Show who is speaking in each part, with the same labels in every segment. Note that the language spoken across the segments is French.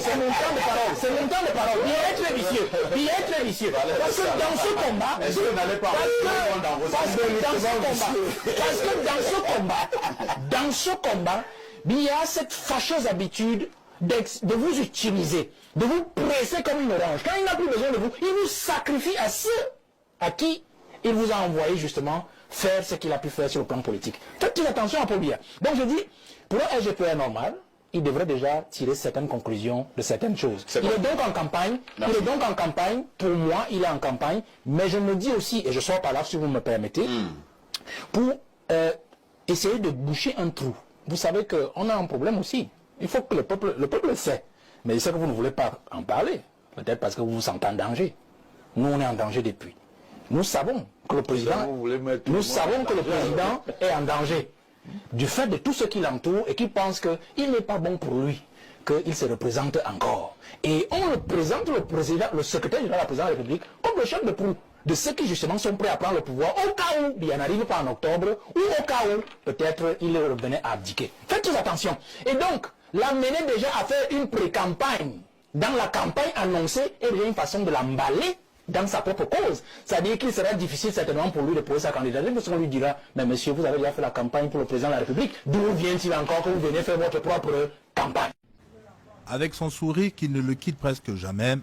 Speaker 1: c'est mon temps de parole. C'est mon temps de parole. Il est très vicieux. Il est très vicieux. Parce que dans ce combat, dans ce combat, il y a cette fâcheuse habitude de vous utiliser, de vous presser comme une orange. Quand il n'a plus besoin de vous, il vous sacrifie à ceux à qui il vous a envoyé justement faire ce qu'il a pu faire sur le plan politique. Faites attention à Paul Biya. Donc je dis, pour un SGPR normal, il devrait déjà tirer certaines conclusions de certaines choses. Il est donc en campagne. Merci. Il est donc en campagne. Pour moi, il est en campagne. Mais je me dis aussi, et je sors par là si vous me permettez, pour essayer de boucher un trou. Vous savez qu'on a un problème aussi. Il faut que le peuple le sait. Mais il sait que vous ne voulez pas en parler. Peut-être parce que vous vous sentez en danger. Nous, on est en danger depuis. Nous savons que le président, est en danger du fait de tout ce qui l'entoure et qui pense qu'il n'est pas bon pour lui, qu'il se représente encore. Et on le présente, le secrétaire général de la présidence de la République, comme le chef de proue de ceux qui justement sont prêts à prendre le pouvoir au cas où il n'arrive pas en octobre ou au cas où peut-être il revenait à abdiquer. Faites très attention. Et donc, l'amener déjà à faire une pré-campagne dans la campagne annoncée est déjà une façon de l'emballer dans sa propre cause. C'est-à-dire qu'il sera difficile certainement pour lui de poser sa candidature parce qu'on lui dira, mais monsieur, vous avez déjà fait la campagne pour le président de la République, d'où vient-il encore que vous venez faire votre propre campagne?
Speaker 2: Avec son sourire qui ne le quitte presque jamais,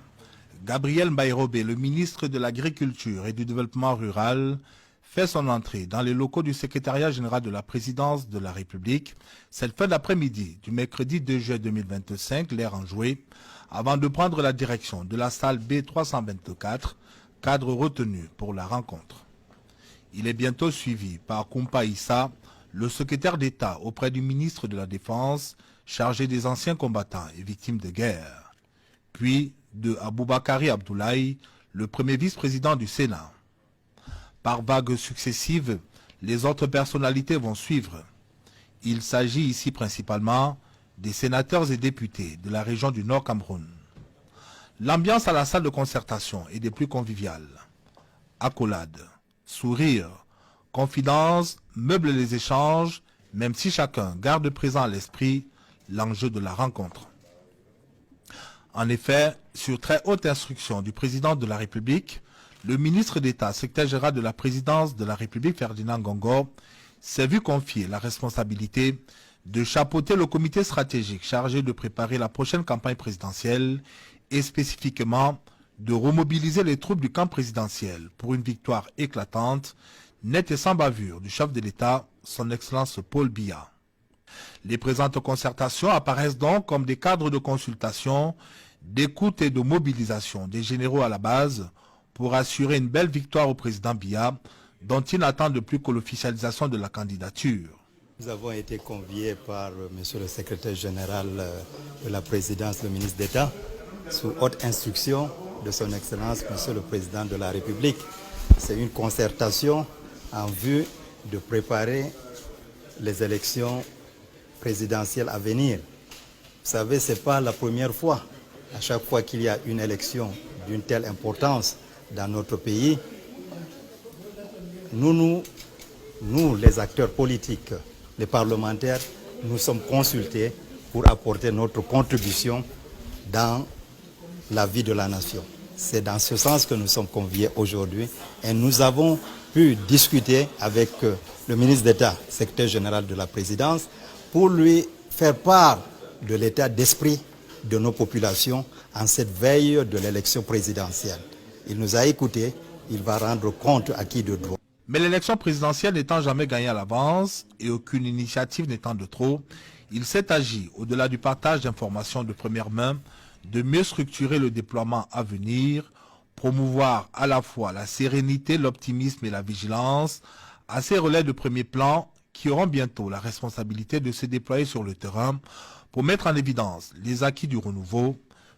Speaker 2: Gabriel Mbairobe, le ministre de l'Agriculture et du Développement rural, fait son entrée dans les locaux du secrétariat général de la présidence de la République cette fin d'après-midi du mercredi 2 juillet 2025, l'air enjoué, avant de prendre la direction de la salle B324, cadre retenu pour la rencontre. Il est bientôt suivi par Koumpa Issa, le secrétaire d'État auprès du ministre de la Défense, chargé des anciens combattants et victimes de guerre, puis de Aboubakari Abdoulaye, le premier vice-président du Sénat. Par vagues successives, les autres personnalités vont suivre. Il s'agit ici principalement des sénateurs et députés de la région du Nord Cameroun. L'ambiance à la salle de concertation est des plus conviviales. Accolades, sourires, confidences meublent les échanges, même si chacun garde présent à l'esprit l'enjeu de la rencontre. En effet, sur très haute instruction du président de la République, le ministre d'État, secrétaire général de la présidence de la République, Ferdinand Gongo, s'est vu confier la responsabilité de chapeauter le comité stratégique chargé de préparer la prochaine campagne présidentielle et spécifiquement de remobiliser les troupes du camp présidentiel pour une victoire éclatante, nette et sans bavure du chef de l'État, son Excellence Paul Biya. Les présentes concertations apparaissent donc comme des cadres de consultation, d'écoute et de mobilisation des généraux à la base pour assurer une belle victoire au président Biya, dont il n'attend de plus que l'officialisation de la candidature.
Speaker 3: Nous avons été conviés par monsieur le secrétaire général de la présidence, le ministre d'État, sous haute instruction de son Excellence, monsieur le président de la République. C'est une concertation en vue de préparer les élections présidentielles à venir. Vous savez, ce n'est pas la première fois. À chaque fois qu'il y a une élection d'une telle importance dans notre pays, nous, les acteurs politiques, les parlementaires, nous sommes consultés pour apporter notre contribution dans la vie de la nation. C'est dans ce sens que nous sommes conviés aujourd'hui et nous avons pu discuter avec le ministre d'État, secrétaire général de la présidence, pour lui faire part de l'état d'esprit de nos populations en cette veille de l'élection présidentielle. Il nous a écoutés, il va rendre compte à qui de droit.
Speaker 2: Mais l'élection présidentielle n'étant jamais gagnée à l'avance et aucune initiative n'étant de trop, il s'est agi, au-delà du partage d'informations de première main, de mieux structurer le déploiement à venir, promouvoir à la fois la sérénité, l'optimisme et la vigilance à ces relais de premier plan qui auront bientôt la responsabilité de se déployer sur le terrain pour mettre en évidence les acquis du renouveau,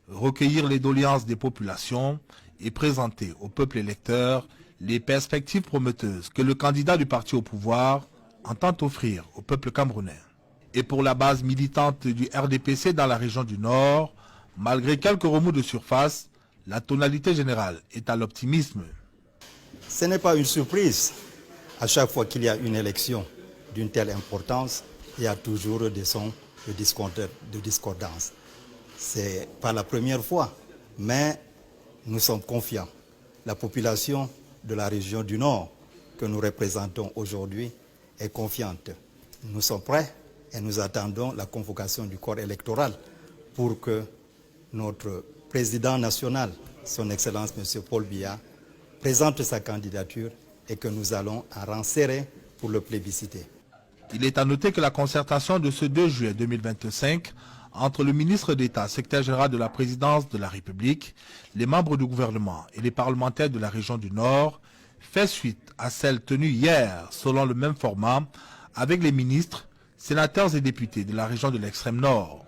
Speaker 2: recueillir les doléances des populations et présenter au peuple électeur les perspectives prometteuses que le candidat du parti au pouvoir entend offrir au peuple camerounais. Et pour la base militante du RDPC dans la région du Nord, malgré quelques remous de surface, la tonalité générale est à l'optimisme.
Speaker 3: Ce n'est pas une surprise. À chaque fois qu'il y a une élection d'une telle importance, il y a toujours des sons de discordance. C'est pas la première fois, mais nous sommes confiants. La population de la région du Nord que nous représentons aujourd'hui est confiante. Nous sommes prêts et nous attendons la convocation du corps électoral pour que notre président national, son Excellence M. Paul Biya, présente sa candidature et que nous allons en rang serré pour le plébisciter.
Speaker 2: Il est à noter que la concertation de ce 2 juillet 2025 entre le ministre d'État, secrétaire général de la présidence de la République, les membres du gouvernement et les parlementaires de la région du Nord fait suite à celle tenue hier selon le même format avec les ministres, sénateurs et députés de la région de l'extrême Nord.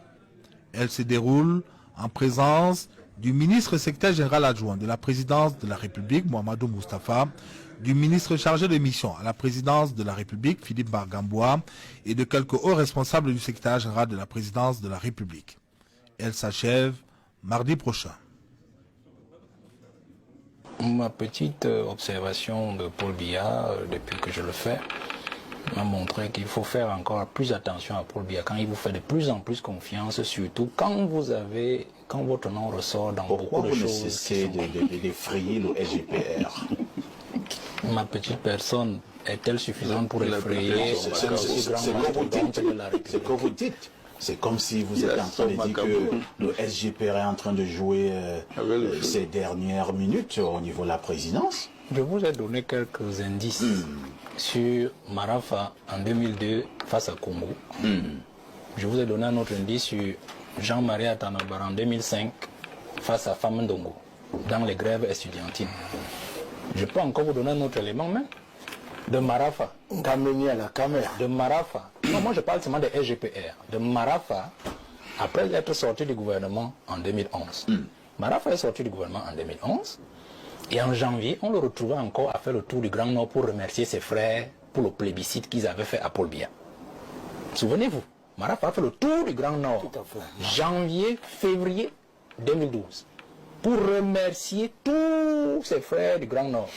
Speaker 2: Elle se déroule en présence du ministre secrétaire général adjoint de la présidence de la République, Mohamedou Moustapha, du ministre chargé de mission à la présidence de la République, Philippe Bargambois, et de quelques hauts responsables du secrétaire général de la présidence de la République. Elle s'achève mardi prochain.
Speaker 4: Ma petite observation de Paul Biya, depuis que je le fais, m'a montré qu'il faut faire encore plus attention à Paul Biya quand il vous fait de plus en plus confiance, surtout quand votre nom ressort dans beaucoup de choses.
Speaker 5: Pourquoi vous ne cessez d'effrayer le SGPR?
Speaker 4: Ma petite personne est-elle suffisante pour effrayer
Speaker 5: C'est ce que vous dites. C'est comme si vous êtes en train de dire que le SGPR est en train de jouer ces dernières minutes au niveau de la présidence.
Speaker 4: Je vous ai donné quelques indices sur Marafa en 2002 face à Congo. Je vous ai donné un autre indice sur Jean-Marie Atanabar en 2005 face à Famendongo dans les grèves estudiantines. Je peux encore vous donner un autre élément même de Marafa. De Marafa. Non, moi je parle seulement de SGPR. De Marafa, après être sorti du gouvernement en 2011. Marafa est sorti du gouvernement en 2011. Et en janvier, on le retrouvait encore à faire le tour du Grand Nord pour remercier ses frères pour le plébiscite qu'ils avaient fait à Paul Biya. Souvenez-vous, Marafa a fait le tour du Grand Nord. Janvier, février 2012. Pour remercier tous ses frères du Grand Nord.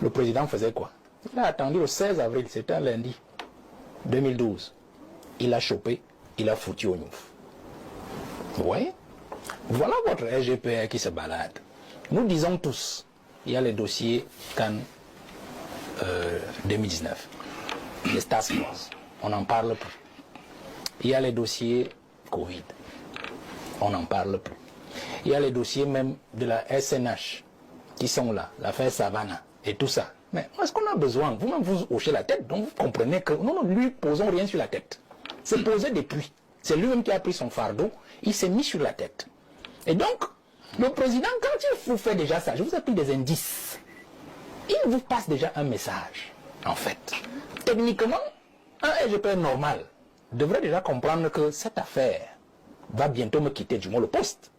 Speaker 4: Le président faisait quoi? Il a attendu le 16 avril, c'était un lundi 2012. Il a chopé, il a foutu au Niouf. Vous voyez? Voilà votre SGPR qui se balade. Nous disons tous, il y a les dossiers Cannes 2019, les Task Force, on n'en parle plus. Il y a les dossiers Covid, on n'en parle plus. Il y a les dossiers même de la SNH qui sont là, l'affaire Savannah et tout ça. Mais est-ce qu'on a besoin? Vous-même vous hochez la tête, donc vous comprenez que nous ne lui posons rien sur la tête. C'est posé depuis. C'est lui-même qui a pris son fardeau, il s'est mis sur la tête. Et donc, le président, quand il vous fait déjà ça, je vous ai pris des indices, il vous passe déjà un message, en fait. Techniquement, un SGPR normal devrait déjà comprendre que cette affaire va bientôt me quitter, du moins le poste,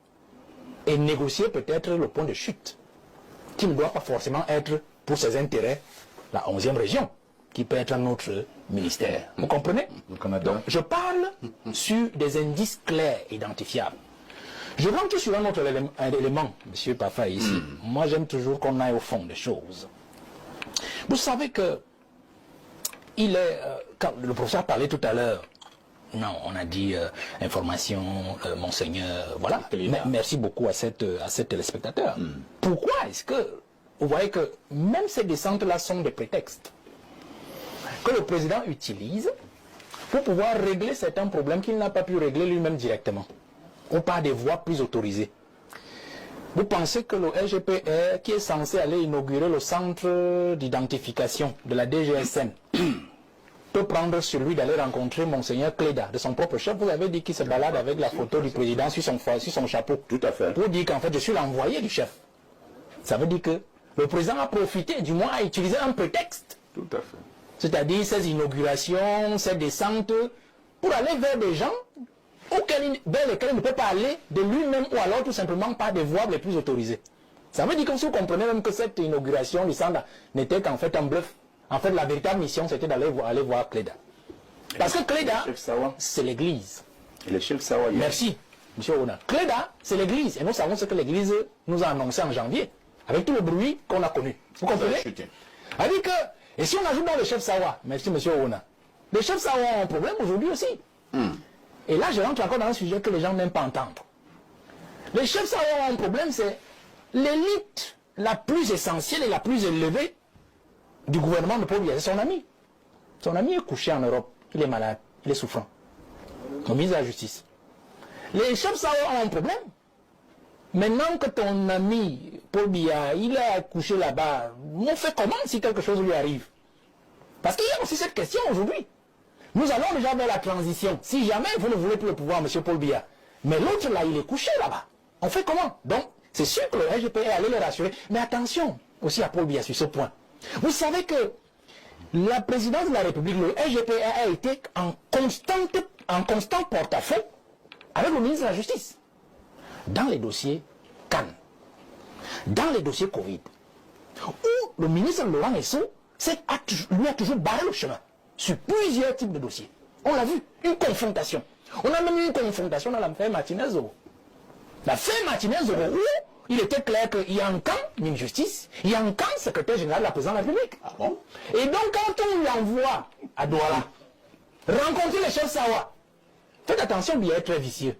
Speaker 4: et négocier peut-être le point de chute, qui ne doit pas forcément être pour ses intérêts la 11e région, qui peut être un autre ministère. Vous comprenez? Donc, je parle sur des indices clairs, identifiables. Je rentre sur un autre élément, M. Pafa, ici. Moi, j'aime toujours qu'on aille au fond des choses. Vous savez que quand le professeur parlait tout à l'heure, non, on a dit information, monseigneur, voilà. Merci beaucoup à cette téléspectateur. Pourquoi est-ce que vous voyez que même ces descentes-là sont des prétextes que le président utilise pour pouvoir régler certains problèmes qu'il n'a pas pu régler lui-même directement, ou par des voies plus autorisées. Vous pensez que le SGPR, qui est censé aller inaugurer le centre d'identification de la DGSN, peut prendre sur lui d'aller rencontrer Monseigneur Cléda, de son propre chef? Vous avez dit qu'il se balade avec la photo du président sur son chapeau.
Speaker 5: Tout à fait.
Speaker 4: Pour dire qu'en fait, je suis l'envoyé du chef. Ça veut dire que le président a profité, du moins a utilisé un prétexte.
Speaker 5: Tout à fait.
Speaker 4: C'est-à-dire ces inaugurations, ces descentes, pour aller vers des gens vers lesquels il ne peut pas aller de lui-même, ou alors tout simplement par des voies les plus autorisées. Ça veut dire que si vous comprenez même que cette inauguration du centre n'était qu'en fait un bluff. En fait, la véritable mission, c'était d'aller voir Cléda. Parce que Cléda, c'est l'église.
Speaker 5: Le chef Sawa.
Speaker 4: Merci, M. Ona. Cléda, c'est l'église. Et nous savons ce que l'église nous a annoncé en janvier, avec tout le bruit qu'on a connu. Vous comprenez? C'est-à-dire que, et si on ajoute dans le chef Sawa, merci M. Ona, les chefs Sawa ont un problème aujourd'hui aussi.
Speaker 1: et là je rentre encore dans un sujet que les gens n'aiment pas entendre. Les chefs Sao ont un problème, c'est l'élite la plus essentielle et la plus élevée du gouvernement de Paul Biya, c'est son ami. Son ami est couché en Europe, il est malade, il est souffrant. Le ministre de la Justice. Les chefs Sao ont un problème. Maintenant que ton ami Paul Biya, il est couché là-bas, on fait comment si quelque chose lui arrive? Parce qu'il y a aussi cette question aujourd'hui. Nous allons déjà vers la transition. Si jamais vous ne voulez plus le pouvoir, M. Paul Biya, mais l'autre là, il est couché là-bas. On fait comment? Donc, c'est sûr que le SGP est allé le rassurer. Mais attention aussi à Paul Biya sur ce point. Vous savez que la présidence de la République, le SGP a été en constant porte-à-faux avec le ministre de la Justice. Dans les dossiers Cannes, dans les dossiers Covid, où le ministre Laurent Esso lui a toujours barré le chemin sur plusieurs types de dossiers. On l'a vu, une confrontation. On a même eu une confrontation dans l'affaire Martinez-Zoro. L'affaire Martinez-Zoro, où il était clair qu'il y a un camp ministre Justice, il y a un camp secrétaire général de la présidence de la République. Ah bon? Et donc quand on lui envoie à Douala rencontrer les chefs Sawa, faites attention, il est très vicieux.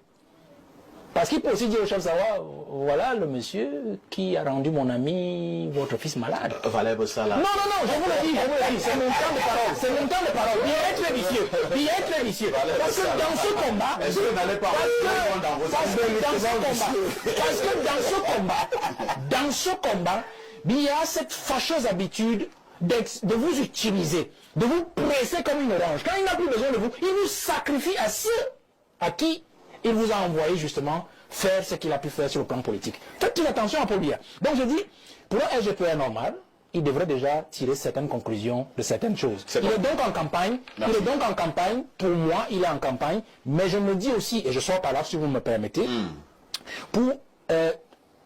Speaker 1: Parce qu'il peut aussi dire au chef Sawa, voilà le monsieur qui a rendu mon ami, votre fils malade.
Speaker 5: Valère Bossala.
Speaker 1: Non, je vous le dis, c'est mon temps de parole, c'est mon temps de parole. Il est très vicieux, Parce que dans ce combat,
Speaker 5: est-ce que vous n'allez pas
Speaker 1: dans ce combat, il y a cette fâcheuse habitude de vous utiliser, de vous presser comme une orange. Quand il n'a plus besoin de vous, il vous sacrifie à ceux à qui il vous a envoyé justement faire ce qu'il a pu faire sur le plan politique. Faites attention à Paul Biya. Donc je dis, pour un SGPR normal, il devrait déjà tirer certaines conclusions de certaines choses. Il est donc en campagne. Merci. Il est donc en campagne. Pour moi, il est en campagne. Mais je me dis aussi, et je sors par là si vous me permettez, pour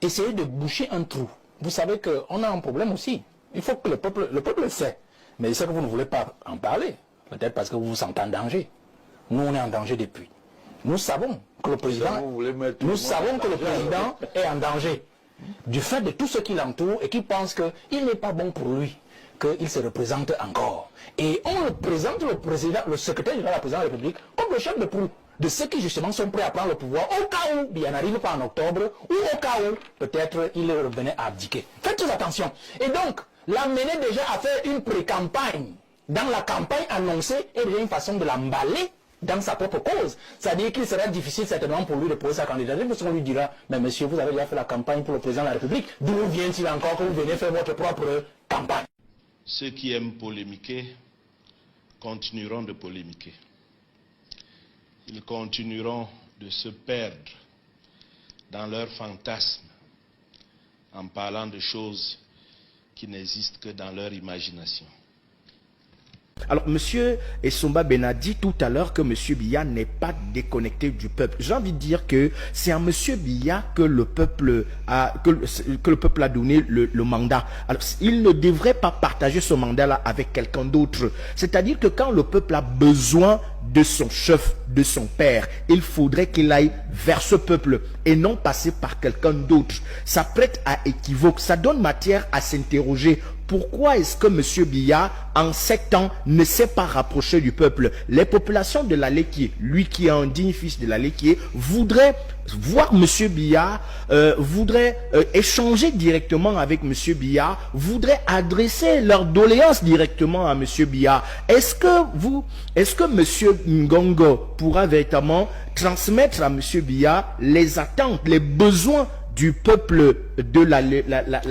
Speaker 1: essayer de boucher un trou. Vous savez qu'on a un problème aussi. Il faut que le peuple le sait. Mais c'est que vous ne voulez pas en parler. Peut-être parce que vous vous sentez en danger. Nous, on est en danger depuis. Nous savons que le président, est en danger du fait de tout ce qui l'entoure et qui pense qu'il n'est pas bon pour lui, qu'il se représente encore. Et on le présente le secrétaire général de la présidence de la République comme le chef de proue de ceux qui justement sont prêts à prendre le pouvoir au cas où il n'arrive pas en octobre ou au cas où peut-être il revenait à abdiquer. Faites très attention. Et donc, l'amener déjà à faire une pré-campagne dans la campagne annoncée est déjà une façon de l'emballer dans sa propre cause. C'est-à-dire qu'il sera difficile certainement pour lui de poser sa candidature parce qu'on lui dira, mais monsieur, vous avez déjà fait la campagne pour le président de la République, d'où vient-il encore que vous venez faire votre propre campagne?
Speaker 6: Ceux qui aiment polémiquer continueront de polémiquer. Ils continueront de se perdre dans leurs fantasmes en parlant de choses qui n'existent que dans leur imagination.
Speaker 7: Alors, M. Essomba Ben dit tout à l'heure que M. Biya n'est pas déconnecté du peuple. J'ai envie de dire que c'est à M. Biya que le peuple a donné le mandat. Alors, il ne devrait pas partager ce mandat-là avec quelqu'un d'autre. C'est-à-dire que quand le peuple a besoin de son chef, de son père, il faudrait qu'il aille vers ce peuple et non passer par quelqu'un d'autre. Ça prête à équivoque, ça donne matière à s'interroger. Pourquoi est-ce que M. Biya, en 7 ans, ne s'est pas rapproché du peuple? Les populations de l'Alekié, lui qui est un digne fils de l'Alekié, voudraient voir M. Biya, voudraient échanger directement avec M. Biya, voudraient adresser leurs doléances directement à M. Biya. Est-ce que M. Ngongo pourra véritablement transmettre à M. Biya les attentes, les besoins du peuple de la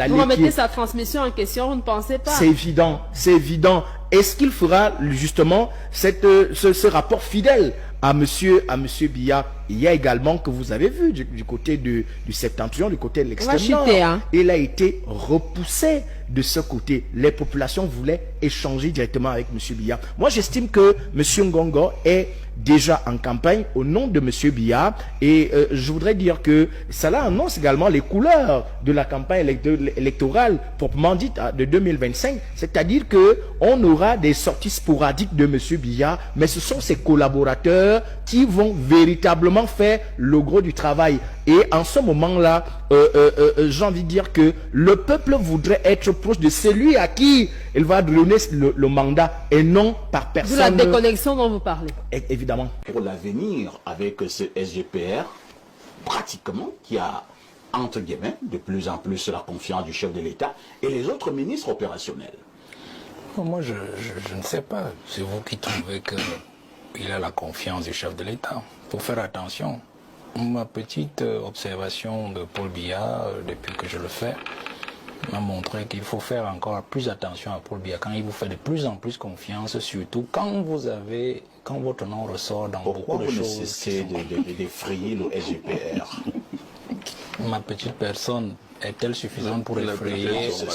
Speaker 8: Vous remettez sa transmission en question, vous ne pensez pas?
Speaker 7: C'est évident, c'est évident. Est-ce qu'il fera justement ce rapport fidèle à monsieur Biya? Il y a également, que vous avez vu du côté du septentrion, du côté de l'extrême nord, il a été repoussé de ce côté. Les populations voulaient échanger directement avec monsieur Biya. Moi, j'estime que monsieur Ngongo est déjà en campagne au nom de monsieur Biya et je voudrais dire que cela annonce également les couleurs de la campagne électorale proprement dite de 2025, c'est-à-dire que on aura des sorties sporadiques de monsieur Biya, mais ce sont ses collaborateurs qui vont véritablement gouvernement fait le gros du travail. Et en ce moment-là, j'ai envie de dire que le peuple voudrait être proche de celui à qui il va donner le mandat et non par personne.
Speaker 8: De la déconnexion dont vous parlez.
Speaker 7: Évidemment.
Speaker 5: Pour l'avenir, avec ce SGPR, pratiquement, qui a, entre guillemets, de plus en plus la confiance du chef de l'État et les autres ministres opérationnels.
Speaker 4: Moi, je ne sais pas. C'est vous qui trouvez qu'il a la confiance du chef de l'État. Il faut faire attention. Ma petite observation de Paul Biya, depuis que je le fais, m'a montré qu'il faut faire encore plus attention à Paul Biya quand il vous fait de plus en plus confiance, surtout quand votre nom ressort dans beaucoup de choses.
Speaker 5: Pourquoi vous ne cessez d'effrayer le SGPR?
Speaker 4: Ma petite personne est-elle suffisante pour effrayer
Speaker 5: ce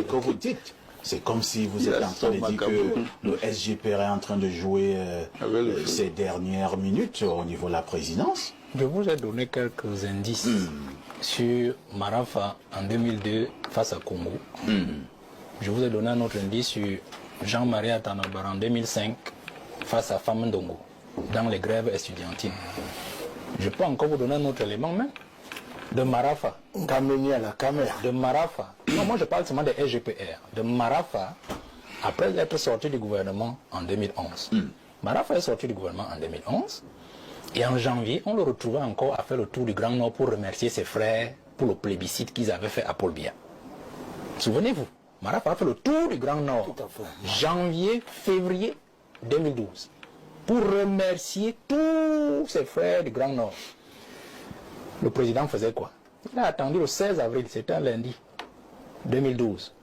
Speaker 5: que vous dites? C'est comme si vous êtes en train de dire que le SGPR est en train de jouer ces dernières minutes au niveau de la présidence.
Speaker 4: Je vous ai donné quelques indices sur Marafa en 2002 face à Congo. Je vous ai donné un autre indice sur Jean-Marie Atanabar en 2005 face à Famendongo dans les grèves estudiantines. Je peux encore vous donner un autre élément même de Marafa. De Marafa. Non, moi je parle seulement des SGPR. De Marafa, après être sorti du gouvernement en 2011. Marafa est sorti du gouvernement en 2011. Et en janvier, on le retrouvait encore à faire le tour du Grand Nord pour remercier ses frères pour le plébiscite qu'ils avaient fait à Paul Biya. Souvenez-vous, Marafa a fait le tour du Grand Nord. Janvier, février 2012. Pour remercier tous ses frères du Grand Nord. Le président faisait quoi? Il a attendu le 16 avril, c'était un lundi 2012.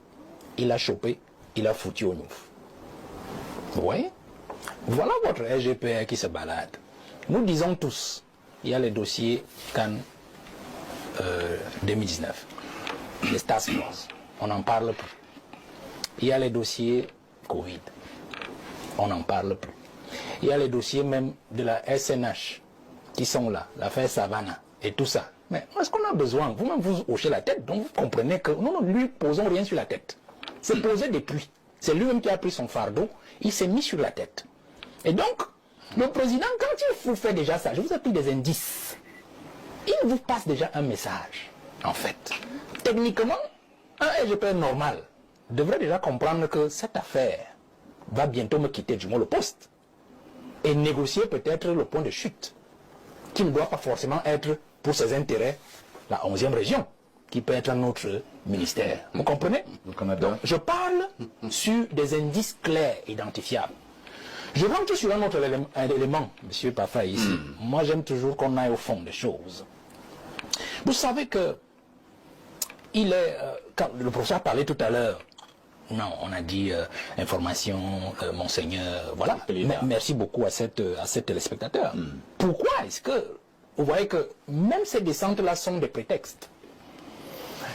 Speaker 4: Il a chopé, il a foutu au Nouf. Vous voyez? Voilà votre SGPR qui se balade. Nous disons tous, il y a les dossiers Cannes 2019, les Task Force, on n'en parle plus. Il y a les dossiers Covid, on n'en parle plus. Il y a les dossiers même de la SNH qui sont là, l'affaire Savannah et tout ça. Mais est-ce qu'on a besoin? Vous-même vous hochez la tête, donc vous comprenez que nous ne lui posons rien sur la tête. C'est posé depuis. C'est lui-même qui a pris son fardeau, il s'est mis sur la tête. Et donc, le président, quand il vous fait déjà ça, je vous ai pris des indices, il vous passe déjà un message. En fait, techniquement, un SGPR normal devrait déjà comprendre que cette affaire va bientôt me quitter, du moins le poste, et négocier peut-être le point de chute, qui ne doit pas forcément être pour ses intérêts la 11e région, qui peut être un autre ministère. Vous comprenez? Donc, je parle sur des indices clairs, identifiables. Je rentre sur un autre élément, M. Pafa, ici. Moi, j'aime toujours qu'on aille au fond des choses. Vous savez que quand le professeur parlait tout à l'heure, non, on a dit information, monseigneur, voilà. Merci beaucoup à ces téléspectateurs. Pourquoi est-ce que vous voyez que même ces descentes-là sont des prétextes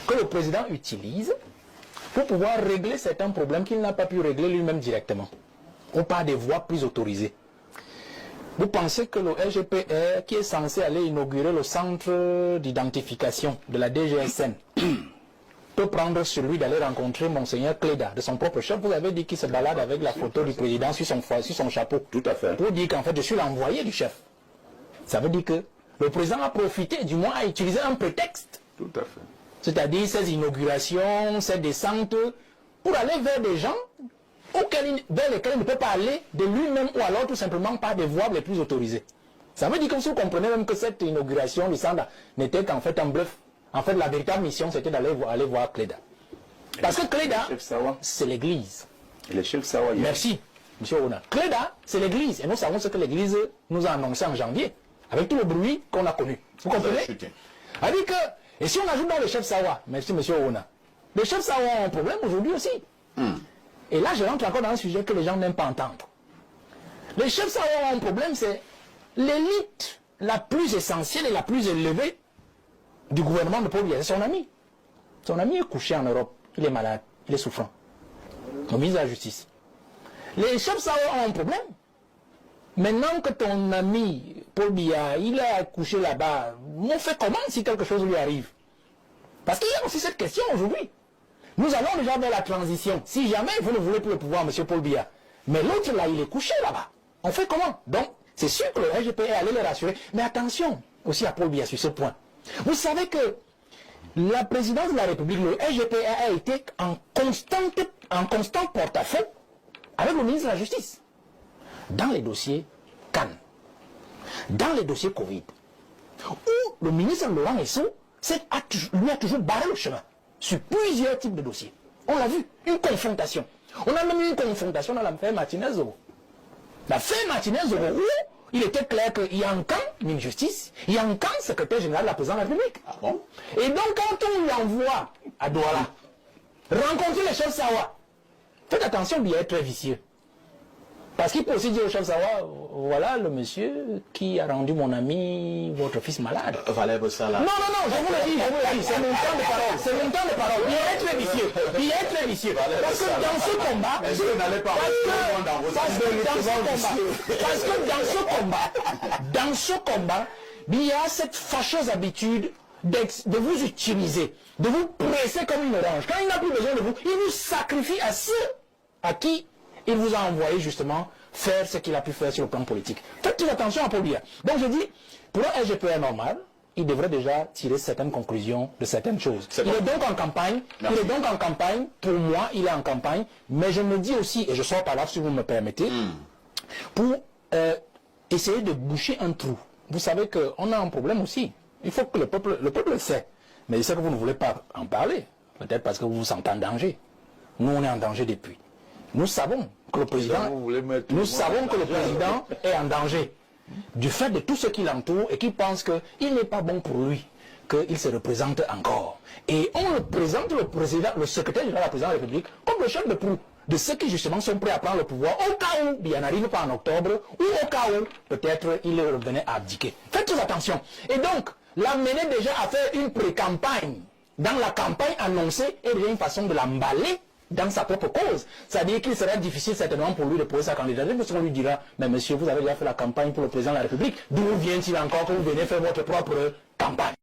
Speaker 4: que le président utilise pour pouvoir régler certains problèmes qu'il n'a pas pu régler lui-même directement, ou par des voies plus autorisées. Vous pensez que le SGPR, qui est censé aller inaugurer le centre d'identification de la DGSN, peut prendre celui d'aller rencontrer Monseigneur Cléda, de son propre chef? Vous avez dit qu'il se balade avec la photo du président sur son chapeau.
Speaker 5: Tout à fait.
Speaker 4: Pour dire qu'en fait, je suis l'envoyé du chef. Ça veut dire que le président a profité, du moins a utilisé un prétexte.
Speaker 5: Tout à fait.
Speaker 4: C'est-à-dire ces inaugurations, ces descentes, pour aller vers des gens vers lesquels il ne peut pas aller de lui-même, ou alors tout simplement par des voies les plus autorisées. Ça veut dire que si vous comprenez même que cette inauguration du centre n'était qu'en fait un bluff. En fait, la véritable mission, c'était d'aller voir Cléda. Parce que Cléda, c'est l'église.
Speaker 5: Le chef Sawa.
Speaker 4: Merci, M. Ona. Cléda, c'est l'église. Et nous savons ce que l'église nous a annoncé en janvier, avec tout le bruit qu'on a connu. Vous comprenez? C'est-à-dire que, et si on ajoute dans le chef Sawa, merci M. Ona, les chefs Sawa ont un problème aujourd'hui aussi. Et là, je rentre encore dans un sujet que les gens n'aiment pas entendre. Les chefs Sawa ont un problème, c'est l'élite la plus essentielle et la plus élevée du gouvernement de Paul Biya, c'est son ami. Son ami est couché en Europe, il est malade, il est souffrant. Le ministre de la Justice. Les chefs Sawa ont un problème. Maintenant que ton ami Paul Biya, il est couché là-bas, on fait comment si quelque chose lui arrive? Parce qu'il y a aussi cette question aujourd'hui. Nous allons déjà vers la transition. Si jamais vous ne voulez plus le pouvoir, M. Paul Biya, mais l'autre là, il est couché là-bas. On fait comment? Donc,
Speaker 1: C'est sûr que le SGPR allait les rassurer. Mais attention aussi à Paul Biya sur ce point. Vous savez que la présidence de la République, le SGPR a été en constant porte-à-faux avec le ministre de la Justice. Dans les dossiers Cannes, dans les dossiers Covid, où le ministre Laurent Esso lui a toujours barré le chemin sur plusieurs types de dossiers. On l'a vu, une confrontation. On a même eu une confrontation dans l'affaire Martinez-Zoro. L'affaire Martinez-Zoro, où il était clair qu'il y a un camp ministre de Justice, il y a un camp secrétaire général de la présidence de la République.
Speaker 5: Ah bon?
Speaker 1: Et donc quand on lui envoie à Douala, rencontrer les chefs Sawa, faites attention, il est très vicieux. Parce qu'il peut aussi dire au chef Sawa, voilà le monsieur qui a rendu mon ami, votre fils malade.
Speaker 5: Valère Bossala.
Speaker 1: Non, je vous le dis, c'est mon temps de parole, c'est mon temps de parole. Il est très vicieux, Parce que dans ce combat,
Speaker 5: Est-ce que vous n'allez pas
Speaker 1: dans ce combat, il y a cette fâcheuse habitude de vous utiliser, de vous presser comme une orange. Quand il n'a plus besoin de vous, il vous sacrifie à ceux à qui il vous a envoyé justement faire ce qu'il a pu faire sur le plan politique. Faites attention à Paul Biya. Donc je dis, pour un SGPR normal, il devrait déjà tirer certaines conclusions de certaines choses. Il est donc en campagne. Merci. Il est donc en campagne. Pour moi, il est en campagne. Mais je me dis aussi, et je sors par là si vous me permettez, pour essayer de boucher un trou. Vous savez qu'on a un problème aussi. Il faut que le peuple le sait. Mais je sais que vous ne voulez pas en parler. Peut-être parce que vous vous sentez en danger. Nous, on est en danger depuis. Nous savons que le président, est en danger du fait de tout ce qui l'entoure et qui pense qu'il n'est pas bon pour lui qu'il se représente encore. Et on le présente le secrétaire général de la présidence de la République comme le chef de proue de ceux qui justement sont prêts à prendre le pouvoir au cas où il n'arrive pas en octobre ou au cas où peut-être il revenait à abdiquer. Faites très attention. Et donc, l'amener déjà à faire une pré-campagne dans la campagne annoncée est déjà une façon de l'emballer dans sa propre cause. C'est-à-dire qu'il sera difficile certainement pour lui de poser sa candidature, parce qu'on lui dira, mais monsieur, vous avez déjà fait la campagne pour le président de la République, d'où vient-il encore que vous venez faire votre propre campagne?